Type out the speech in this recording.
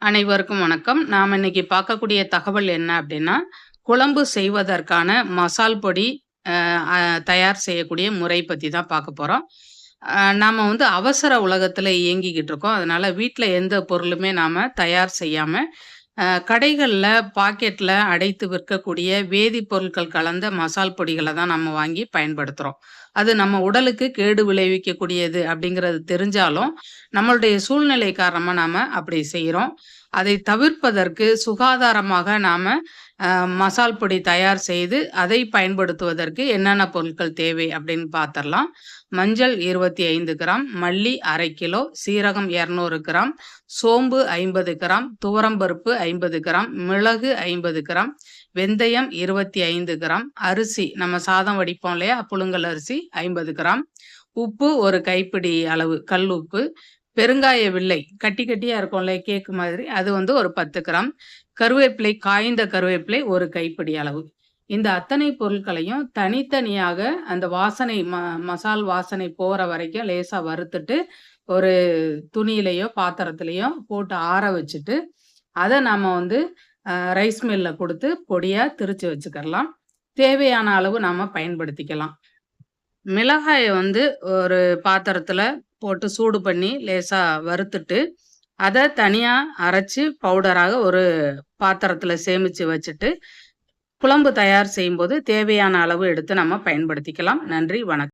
அனைவருக்கும் வணக்கம். நாம இன்னைக்கு பார்க்கக்கூடிய தகவல் என்ன அப்படின்னா, குழம்பு செய்வதற்கான மசால் பொடி அ அ தயார் செய்யக்கூடிய முறை பத்தி தான் பார்க்க போறோம். நாம அவசர உலகத்துல இயங்கிக்கிட்டு இருக்கோம். அதனால வீட்ல எந்த பொருளுமே நாம தயார் செய்யாம, கடைகள்ல பாக்கெட்ல அடைத்து விற்கக்கூடிய வேதிப்பொருட்கள் கலந்த மசால் பொடிகள தான் நம்ம வாங்கி பயன்படுத்துறோம். அது நம்ம உடலுக்கு கேடு விளைவிக்கக்கூடியது அப்படிங்கிறது தெரிஞ்சாலும், நம்மளுடைய சூழ்நிலை காரணமா நாம அப்படி செய்றோம். அதை தவிர்ப்பதற்கு சுகாதாரமாக நாம மசால் பொடி தயார் செய்து, அதை பயன்படுத்துவதற்கு என்னென்ன பொருட்கள் தேவை அப்படின்னு பார்த்துரலாம். மஞ்சள் 25 கிராம், மல்லி 1/2 கிலோ, சீரகம் 200 கிராம், சோம்பு 50 கிராம், துவரம்பருப்பு 50 கிராம், மிளகு 50 கிராம், வெந்தயம் 25 கிராம், அரிசி நம்ம சாதம் வடிப்போம் இல்லையா? புழுங்கல் அரிசி 50 கிராம், உப்பு 1 கைப்பிடி அளவு கல் உப்பு, பெருங்காய வில்லை கட்டி கட்டியா இருக்கும்ல கேக்கு மாதிரி, அது ஒரு 10 கிராம், கருவேப்பிலை காய்ந்த கருவேப்பிலை 1 கைப்பிடி அளவு. இந்த அத்தனை பொருட்களையும் தனித்தனியாக அந்த வாசனை மசால் வாசனை போற வரைக்கும் லேசா வறுத்துட்டு, ஒரு துணியிலயோ, பாத்திரத்திலயோ போட்டு ஆற வச்சுட்டு, அத நாம ரைஸ் மில்ல குடுத்து பொடியா திரிச்சு வச்சுக்கிறலாம். தேவையான அளவு நாம பயன்படுத்திக்கலாம். மிளகாய ஒரு பாத்திரத்துல போட்டு சூடு பண்ணி லேசா வறுத்துட்டு, அத தனியா அரைச்சு பவுடராக ஒரு பாத்திரத்துல சேமிச்சு வச்சுட்டு, குழம்பு தயார் செய்யும்போது தேவையான அளவு எடுத்து நம்ம பயன்படுத்திக்கலாம். நன்றி, வணக்கம்.